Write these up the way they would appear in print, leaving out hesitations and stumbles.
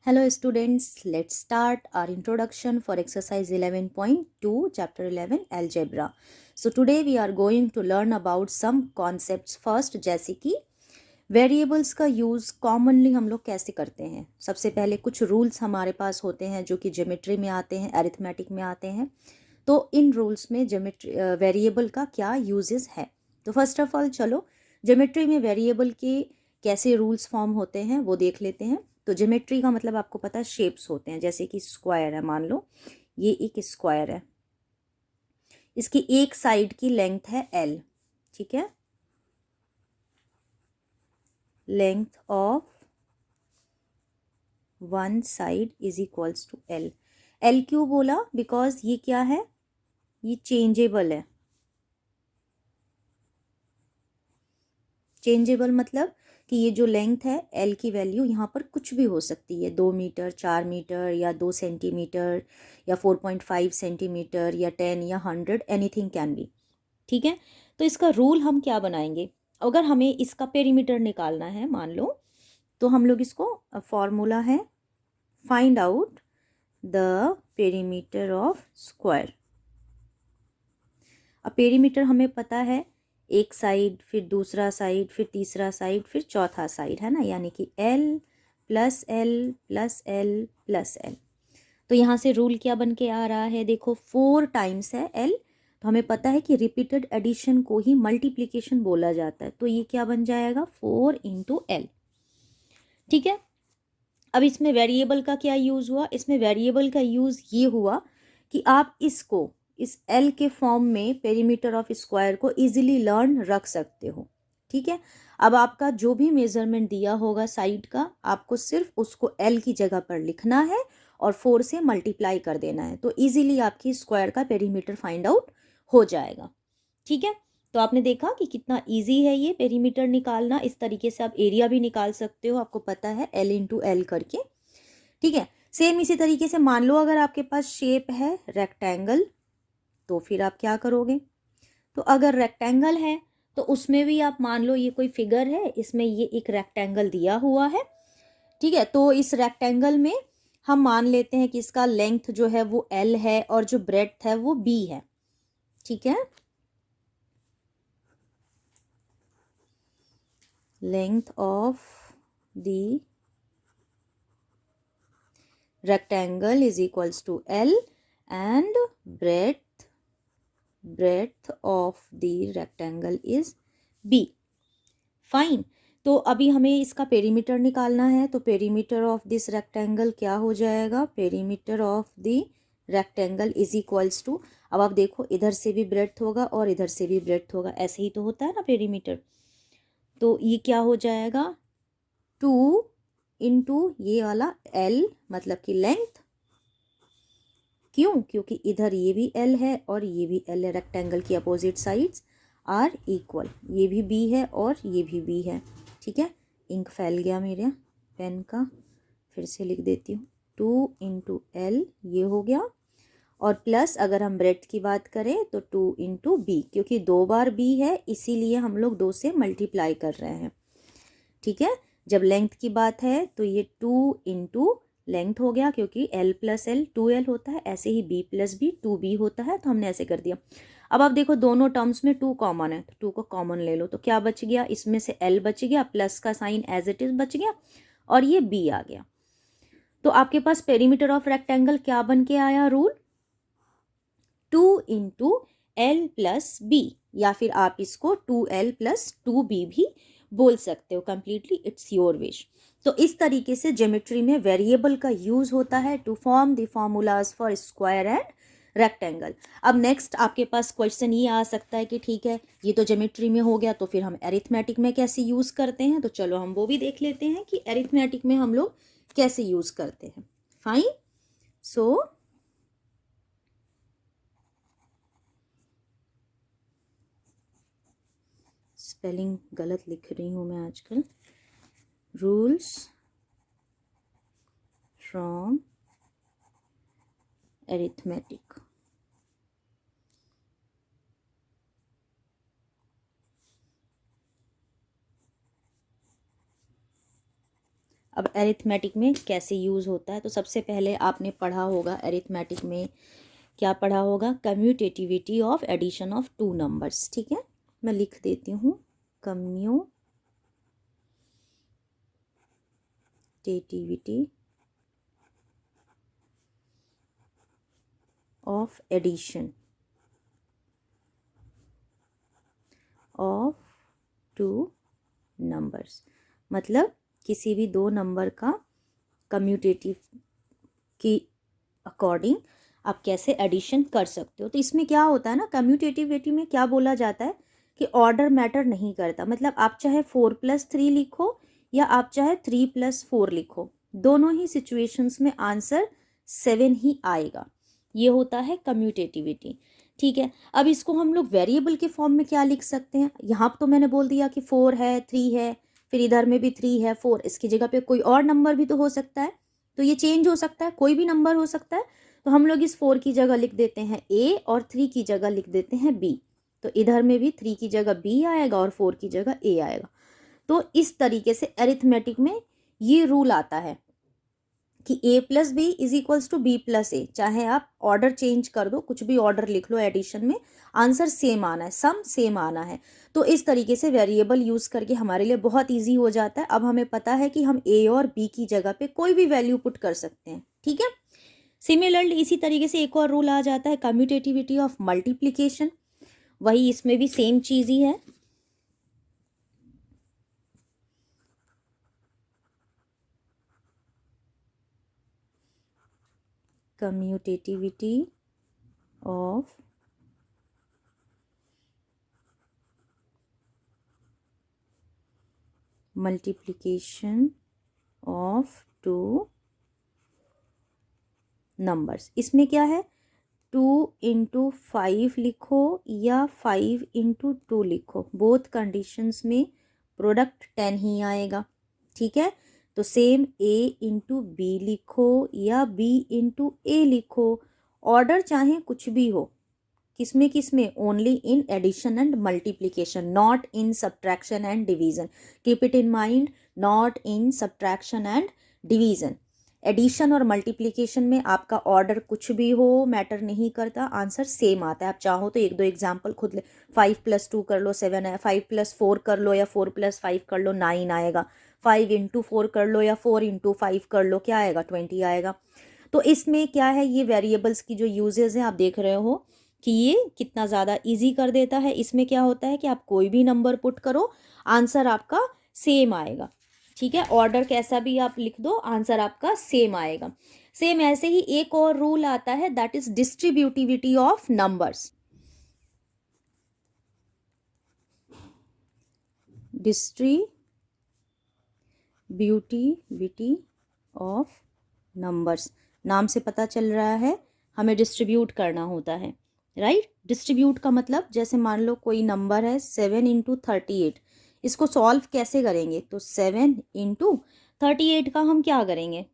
Hello students, let's start our introduction for exercise 11.2 chapter 11 algebra. So today we are going to learn about some concepts first, जैसे कि variables का use commonly हम लोग कैसे करते हैं। सबसे पहले कुछ रूल्स हमारे पास होते हैं जो कि ज्योमेट्री में आते हैं, अरिथमेटिक में आते हैं। तो इन रूल्स में ज्योमेट्री वेरिएबल का क्या यूजेस है। तो फर्स्ट ऑफ ऑल चलो ज्योमेट्री में वेरिएबल के कैसे रूल्स फॉर्म होते हैं वो देख लेते हैं। तो ज्योमेट्री का मतलब आपको पता है शेप्स होते हैं, जैसे कि स्क्वायर है, मान लो ये एक स्क्वायर है, इसकी एक साइड की लेंथ है एल, ठीक है, length of one side is equals to L. L क्यों बोला? बिकॉज ये क्या है, ये चेंजेबल है। चेंजेबल मतलब कि ये जो लेंथ है एल की वैल्यू यहाँ पर कुछ भी हो सकती है, 2 मीटर, 4 मीटर या 2 सेंटीमीटर या 4.5 सेंटीमीटर या 10 या 100, एनीथिंग कैन बी, ठीक है। तो इसका रूल हम क्या बनाएंगे, अगर हमें इसका पेरीमीटर निकालना है मान लो, तो हम लोग इसको फॉर्मूला है find out the perimeter of square. अब पेरीमीटर हमें पता है, एक साइड, फिर दूसरा साइड, फिर तीसरा साइड, फिर चौथा साइड, है ना, यानी कि L plus L plus L plus L. तो यहाँ से रूल क्या बन के आ रहा है, देखो 4 टाइम्स है एल, तो हमें पता है कि रिपीटेड एडिशन को ही मल्टीप्लिकेशन बोला जाता है, तो ये क्या बन जाएगा 4 इंटू एल, ठीक है। अब इसमें वेरिएबल का क्या यूज़ हुआ, इसमें वेरिएबल का यूज़ ये हुआ कि आप इसको इस एल के फॉर्म में पेरीमीटर ऑफ स्क्वायर को इजीली लर्न रख सकते हो, ठीक है। अब आपका जो भी मेजरमेंट दिया होगा साइड का, आपको सिर्फ उसको एल की जगह पर लिखना है और 4 से मल्टीप्लाई कर देना है, तो इजीली आपकी स्क्वायर का पेरीमीटर फाइंड आउट हो जाएगा, ठीक है। तो आपने देखा कि कितना इजी है ये पेरीमीटर निकालना। इस तरीके से आप एरिया भी निकाल सकते हो, आपको पता है एल इंटू एल करके, ठीक है। सेम इसी तरीके से मान लो अगर आपके पास शेप है रेक्टेंगल, तो फिर आप क्या करोगे, तो अगर रेक्टेंगल है तो उसमें भी आप मान लो ये कोई फिगर है, इसमें ये एक रेक्टेंगल दिया हुआ है, ठीक है। तो इस रेक्टेंगल में हम मान लेते हैं कि इसका लेंथ जो है वो एल है और जो ब्रेड्थ है वो बी है, ठीक है। length of the rectangle is equals to L and breadth of the rectangle is B. Fine. तो अभी हमें इसका पेरीमीटर निकालना है, तो पेरीमीटर ऑफ दिस रेक्टेंगल क्या हो जाएगा, perimeter of the rectangle is equals to, अब आप देखो इधर से भी ब्रेड्थ होगा और इधर से भी ब्रेड्थ होगा, ऐसे ही तो होता है ना पेरीमीटर। तो ये क्या हो जाएगा 2 इंटू ये वाला एल, मतलब कि लेंथ, क्यों, क्योंकि इधर ये भी एल है और ये भी एल है, रेक्टेंगल की अपोजिट साइड्स आर इक्वल, ये भी बी है और ये भी बी है, ठीक है। इंक फैल गया मेरे पेन का, फिर से लिख देती हूँ, 2 इंटू एल ये हो गया, और प्लस अगर हम ब्रेड्थ की बात करें तो 2 इंटू बी, क्योंकि 2 बार बी है इसीलिए हम लोग 2 से मल्टीप्लाई कर रहे हैं, ठीक है। जब लेंथ की बात है तो ये 2 इंटू लेंथ हो गया, क्योंकि l प्लस एल 2l होता है, ऐसे ही b प्लस बी 2b होता है, तो हमने ऐसे कर दिया। अब आप देखो दोनों टर्म्स में 2 कॉमन है, तो 2 को कॉमन ले लो, तो क्या बच गया, इसमें से l बच गया, प्लस का साइन एज इट इज बच गया और ये b आ गया। तो आपके पास पेरीमीटर ऑफ रेक्टेंगल क्या बन के आया rule, 2 into L plus B, या फिर आप इसको 2l प्लस 2b भी बोल सकते हो, कंप्लीटली इट्स योर विश। तो इस तरीके से ज्योमेट्री में वेरिएबल का यूज होता है to form the formulas for square and rectangle. अब नेक्स्ट आपके पास क्वेश्चन ये आ सकता है कि ठीक है ये तो ज्योमेट्री में हो गया, तो फिर हम अरिथमेटिक में कैसे यूज करते हैं, तो चलो हम वो भी देख लेते हैं कि अरिथमेटिक में हम लोग कैसे यूज करते हैं। फाइन, सो स्पेलिंग गलत लिख रही हूँ मैं आजकल, रूल्स फ्रॉम अरिथमेटिक। अब एरिथमेटिक में कैसे यूज़ होता है, तो सबसे पहले आपने पढ़ा होगा एरिथमेटिक में, क्या पढ़ा होगा, commutativity of addition of two numbers. ठीक है, मैं लिख देती हूँ, commutativity of addition of two numbers, मतलब किसी भी दो नंबर का कम्यूटेटिव की अकॉर्डिंग आप कैसे एडिशन कर सकते हो। तो इसमें क्या होता है ना, कम्यूटेटिविटी में क्या बोला जाता है कि ऑर्डर मैटर नहीं करता, मतलब आप चाहे 4+3 लिखो या आप चाहे 3+4 लिखो, दोनों ही सिचुएशंस में आंसर 7 ही आएगा। ये होता है कम्यूटेटिविटी। ठीक है, अब इसको हम लोग वेरिएबल के फॉर्म में क्या लिख सकते हैं, यहाँ तो मैंने बोल दिया कि 4 है, 3 है, फिर इधर में भी 3 है, 4, इसकी जगह पे कोई और नंबर भी तो हो सकता है, तो ये चेंज हो सकता है, कोई भी नंबर हो सकता है। तो हम लोग इस 4 की जगह लिख देते हैं ए और 3 की जगह लिख देते हैं बी, तो इधर में भी 3 की जगह बी आएगा और 4 की जगह ए आएगा। तो इस तरीके से अरिथमेटिक में ये रूल आता है कि a+b=b+a, चाहे आप ऑर्डर चेंज कर दो, कुछ भी ऑर्डर लिख लो एडिशन में, आंसर सेम आना है, सम सेम आना है। तो इस तरीके से वेरिएबल यूज करके हमारे लिए बहुत इजी हो जाता है। अब हमें पता है कि हम a और b की जगह पे कोई भी वैल्यू पुट कर सकते हैं। ठीक है, सिमिलरली इसी तरीके से एक और रूल आ जाता है, कम्यूटेटिविटी ऑफ मल्टीप्लिकेशन, वही इसमें भी सेम चीज ही है। Commutativity of multiplication of two numbers, इसमें क्या है, 2×5 लिखो या 5×2 लिखो, बोथ कंडीशंस में प्रोडक्ट 10 ही आएगा। ठीक है, तो सेम a×b लिखो या b×a लिखो, ऑर्डर चाहे कुछ भी हो, किसमें only in addition and multiplication, not in subtraction and division. Keep it in mind, not in subtraction and division. Addition और मल्टीप्लिकेशन में आपका ऑर्डर कुछ भी हो मैटर नहीं करता, आंसर सेम आता है। आप चाहो तो एक दो एग्जाम्पल खुद ले, 5+2 कर लो 7 है, 5+4 कर लो या 4+5 कर लो 9 आएगा, 5×4 कर लो या 4×5 कर लो, क्या आएगा, 20 आएगा। तो इसमें क्या है, ये वेरिएबल्स की जो यूजेस हैं आप देख रहे हो कि ये कितना ज़्यादा इजी कर देता है। इसमें क्या होता है कि आप कोई भी नंबर पुट करो, आंसर आपका सेम आएगा। ठीक है, ऑर्डर कैसा भी आप लिख दो, आंसर आपका सेम आएगा। सेम ऐसे ही एक और रूल आता है, that is distributivity of numbers. Distributivity of numbers, नाम से पता चल रहा है हमें डिस्ट्रीब्यूट करना होता है, राइट। डिस्ट्रीब्यूट का मतलब, जैसे मान लो कोई नंबर है 7×38, इसको सॉल्व कैसे करेंगे, तो 7×38 का हम क्या करेंगे,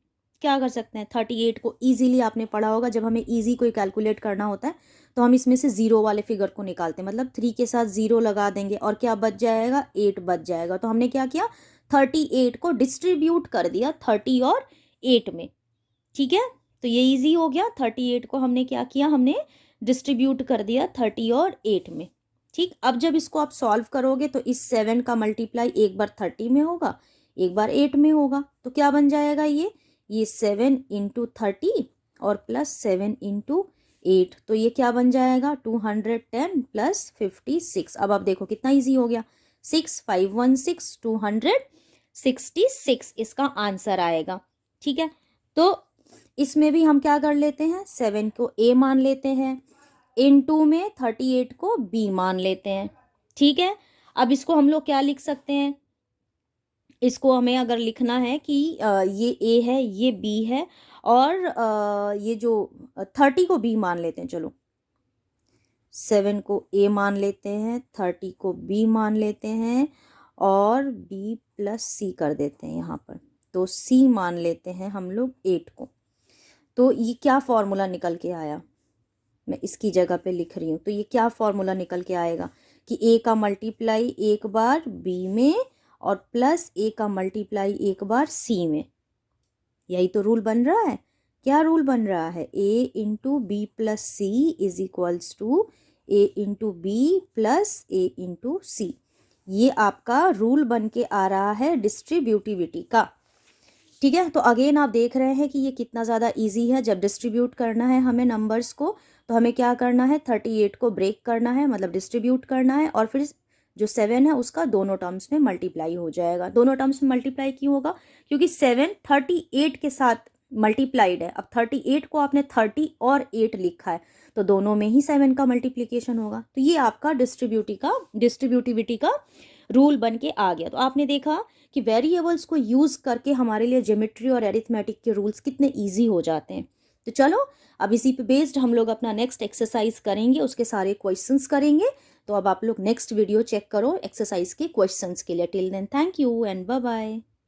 क्या कर सकते हैं, 38 को इजीली आपने पढ़ा होगा, जब हमें इजी कोई कैलकुलेट करना होता है तो हम इसमें से जीरो वाले फिगर को निकालते हैं, मतलब 3 के साथ जीरो लगा देंगे और क्या बच जाएगा, 8 बच जाएगा। तो हमने क्या किया, 38 को डिस्ट्रीब्यूट कर दिया 30 और 8 में। ठीक है, तो ये इजी हो गया, 38 को हमने क्या किया, हमने डिस्ट्रीब्यूट कर दिया 30 और 8 में। ठीक, अब जब इसको आप सॉल्व करोगे तो इस 7 का मल्टीप्लाई एक बार 30 में होगा, एक बार 8 में होगा, तो क्या बन जाएगा, ये 7×30 और प्लस 7×8, तो ये क्या बन जाएगा, 210 + 56। अब आप देखो कितना इजी हो गया, 6516 266 इसका आंसर आएगा। ठीक है, तो इसमें भी हम क्या कर लेते हैं, 7 को a मान लेते हैं, इनटू में 38 को b मान लेते हैं। ठीक है, अब इसको हम लोग क्या लिख सकते हैं, इसको हमें अगर लिखना है कि ये a है, ये b है, और ये जो 30 को b मान लेते हैं, चलो 7 को a मान लेते हैं, 30 को b मान लेते हैं, और b + c कर देते हैं यहाँ पर, तो c मान लेते हैं हम लोग 8 को। तो ये क्या फॉर्मूला निकल के आया, मैं इसकी जगह पे लिख रही हूँ, तो ये क्या फॉर्मूला निकल के आएगा कि a का मल्टीप्लाई एक बार b में और प्लस a का मल्टीप्लाई एक बार c में। यही तो रूल बन रहा है। क्या रूल बन रहा है? A into B plus C is equals to A into B plus A into C. ये आपका रूल बन के आ रहा है डिस्ट्रीब्यूटिविटी का। ठीक है, तो अगेन आप देख रहे हैं कि ये कितना ज़्यादा इजी है। जब डिस्ट्रीब्यूट करना है हमें नंबर्स को, तो हमें क्या करना है, 38 को ब्रेक करना है, मतलब डिस्ट्रीब्यूट करना है, और फिर जो 7 है उसका दोनों टर्म्स में मल्टीप्लाई हो जाएगा। दोनों टर्म्स में मल्टीप्लाई क्यों होगा? क्योंकि 7 38 के साथ मल्टीप्लाइड है। अब 38 को आपने 30 और 8 लिखा है, तो दोनों में ही 7 का मल्टीप्लीकेशन होगा। तो ये आपका डिस्ट्रीब्यूटिविटी का रूल बन के आ गया। तो आपने देखा कि वेरिएबल्स को यूज़ करके हमारे लिए ज्योमेट्री और एरिथमेटिक के रूल्स कितने ईजी हो जाते हैं। तो चलो अब इसी पे बेस्ड हम लोग अपना नेक्स्ट एक्सरसाइज करेंगे, उसके सारे क्वेश्चंस करेंगे। तो अब आप लोग नेक्स्ट वीडियो चेक करो एक्सरसाइज के क्वेश्चंस के लिए। Till then thank you and bye bye.